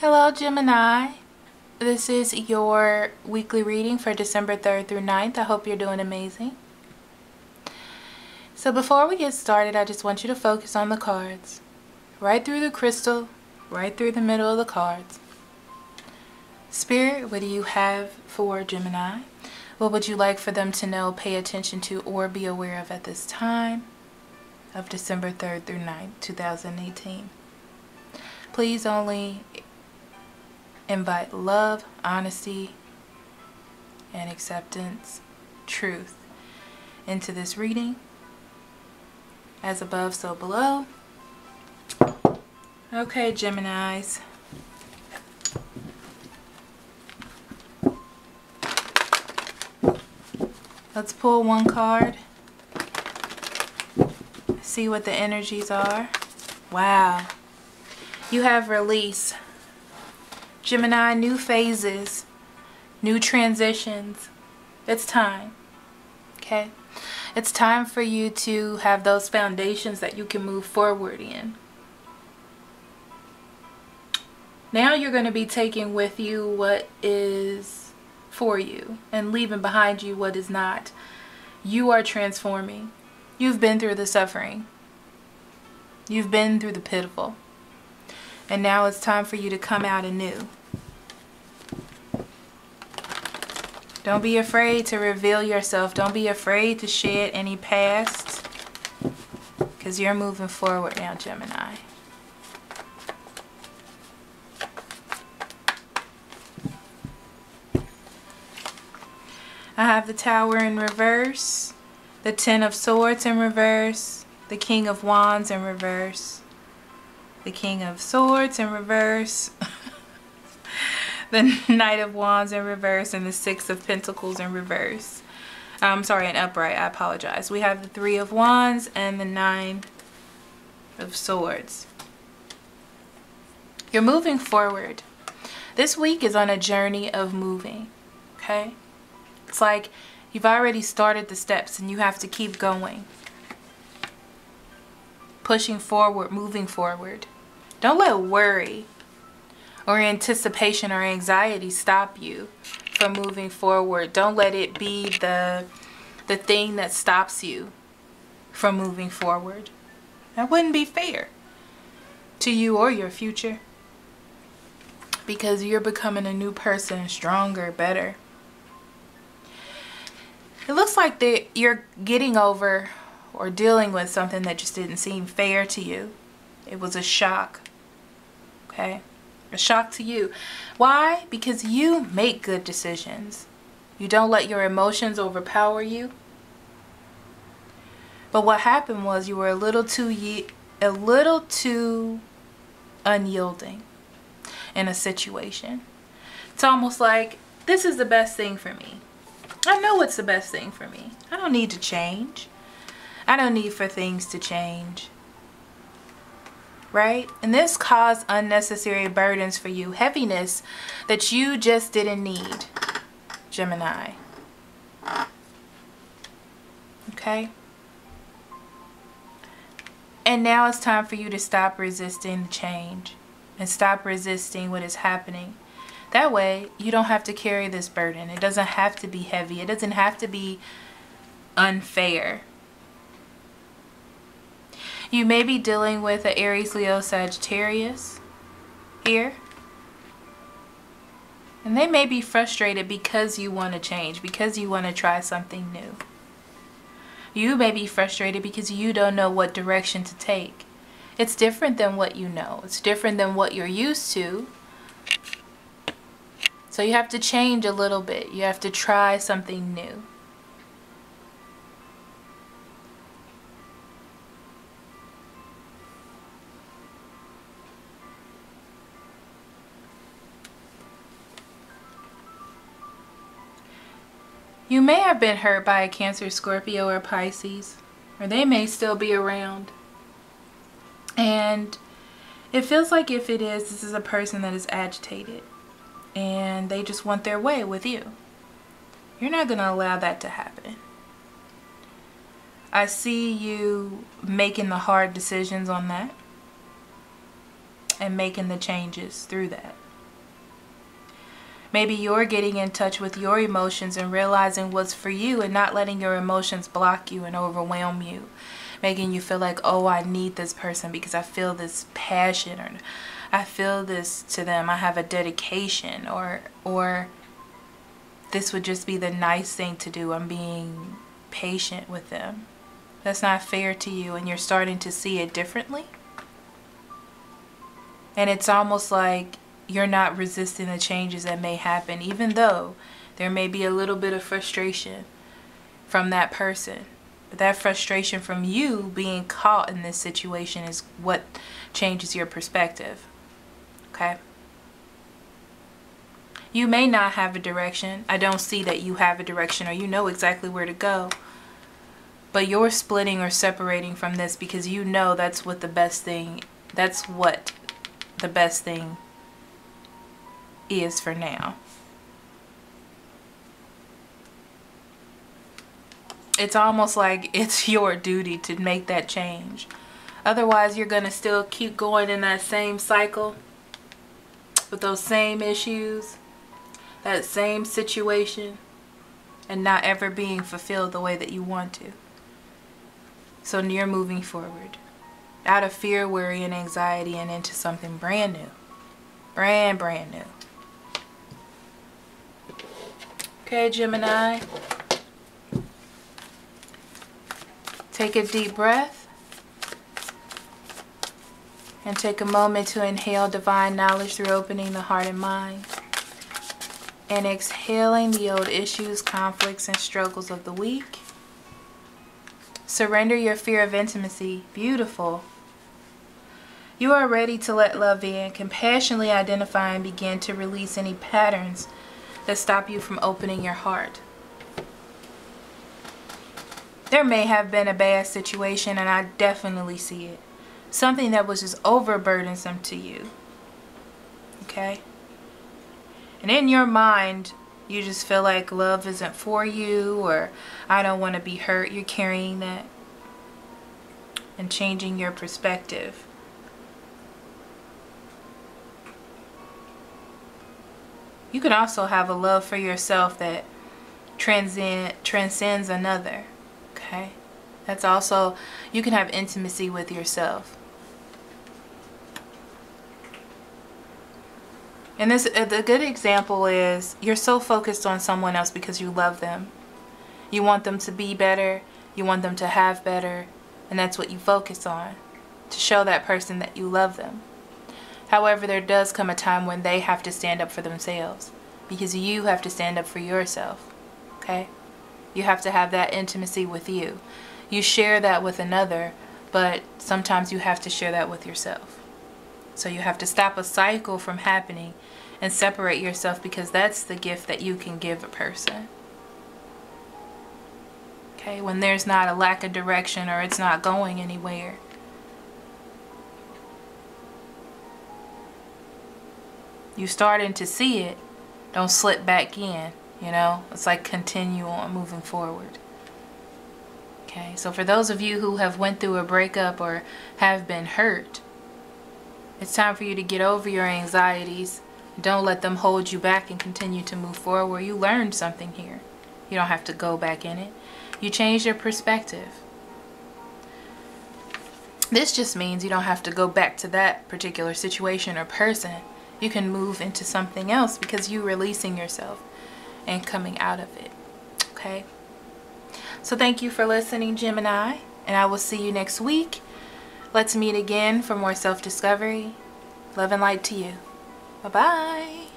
Hello Gemini, this is your weekly reading for December 3rd through 9th. I hope you're doing amazing. So before we get started, I just want you to focus on the cards. Right through the crystal, right through the middle of the cards. Spirit, what do you have for Gemini? What would you like for them to know, pay attention to, or be aware of at this time of December 3rd through 9th, 2018? Please only invite love, honesty, and acceptance, truth into this reading. As above, so below. Okay, Geminis. Let's pull one card. See what the energies are. Wow. You have release. Gemini, new phases, new transitions. It's time, okay? It's time for you to have those foundations that you can move forward in. Now you're going to be taking with you what is for you and leaving behind you what is not. You are transforming. You've been through the suffering. You've been through the pitiful. And now it's time for you to come out anew. Don't be afraid to reveal yourself. Don't be afraid to shed any past, because you're moving forward now, Gemini. I have the Tower in reverse, the Ten of Swords in reverse, the King of Wands in reverse, the King of Swords in reverse, the Knight of Wands in reverse, and the Six of Pentacles in reverse. I'm sorry, in upright. I apologize. We have the Three of Wands and the Nine of Swords. You're moving forward. This week is on a journey of moving, okay? It's like you've already started the steps and you have to keep going. Pushing forward, moving forward. Don't let worry or anticipation or anxiety stop you from moving forward. Don't let it be the thing that stops you from moving forward. That wouldn't be fair to you or your future, because you're becoming a new person, stronger, better. It looks like that you're getting over or dealing with something that just didn't seem fair to you. It was a shock, okay? A shock to you. Why? Because you make good decisions. You don't let your emotions overpower you. But what happened was you were a little too unyielding in a situation. It's almost like, this is the best thing for me. I know what's the best thing for me. I don't need to change. I don't need for things to change. Right? And this caused unnecessary burdens for you. Heaviness that you just didn't need, Gemini. Okay? And now it's time for you to stop resisting the change and stop resisting what is happening. That way, you don't have to carry this burden. It doesn't have to be heavy. It doesn't have to be unfair. You may be dealing with an Aries, Leo, Sagittarius here. And they may be frustrated because you want to change, because you want to try something new. You may be frustrated because you don't know what direction to take. It's different than what you know. It's different than what you're used to. So you have to change a little bit. You have to try something new. You may have been hurt by a Cancer, Scorpio, or Pisces, or they may still be around. And it feels like if it is, this is a person that is agitated and they just want their way with you. You're not going to allow that to happen. I see you making the hard decisions on that and making the changes through that. Maybe you're getting in touch with your emotions and realizing what's for you and not letting your emotions block you and overwhelm you, making you feel like, oh, I need this person because I feel this passion, or I feel this to them, I have a dedication, or this would just be the nice thing to do, I'm being patient with them. That's not fair to you, and you're starting to see it differently. And it's almost like you're not resisting the changes that may happen, even though there may be a little bit of frustration from that person. But that frustration from you being caught in this situation is what changes your perspective. Okay? You may not have a direction. I don't see that you have a direction or you know exactly where to go. But you're splitting or separating from this because you know that's what the best thing is for now. It's almost like it's your duty to make that change. Otherwise, you're going to still keep going in that same cycle with those same issues, that same situation, and not ever being fulfilled the way that you want to. So you're moving forward out of fear, worry, and anxiety and into something brand new. Brand new. Okay, Gemini. Take a deep breath and take a moment to inhale divine knowledge through opening the heart and mind, and exhaling the old issues, conflicts, and struggles of the week. Surrender your fear of intimacy. Beautiful. You are ready to let love in. Compassionately identify and begin to release any patterns that stop you from opening your heart. There may have been a bad situation, and I definitely see it. Something that was just overburdensome to you. Okay? And in your mind, you just feel like love isn't for you, or I don't want to be hurt. You're carrying that and changing your perspective. You can also have a love for yourself that transcends another. Okay? That's also, you can have intimacy with yourself. And the good example is you're so focused on someone else because you love them. You want them to be better. You want them to have better. And that's what you focus on, to show that person that you love them. However, there does come a time when they have to stand up for themselves, because you have to stand up for yourself. Okay? You have to have that intimacy with you. You share that with another, but sometimes you have to share that with yourself. So you have to stop a cycle from happening and separate yourself, because that's the gift that you can give a person. Okay? When there's not a lack of direction or it's not going anywhere. You starting to see it, don't slip back in, you know? It's like continue on moving forward. Okay, so for those of you who have went through a breakup or have been hurt, it's time for you to get over your anxieties. Don't let them hold you back and continue to move forward. You learned something here. You don't have to go back in it. You changed your perspective. This just means you don't have to go back to that particular situation or person. You can move into something else because you're releasing yourself and coming out of it. Okay? So thank you for listening, Gemini, and I will see you next week. Let's meet again for more self-discovery. Love and light to you. Bye-bye.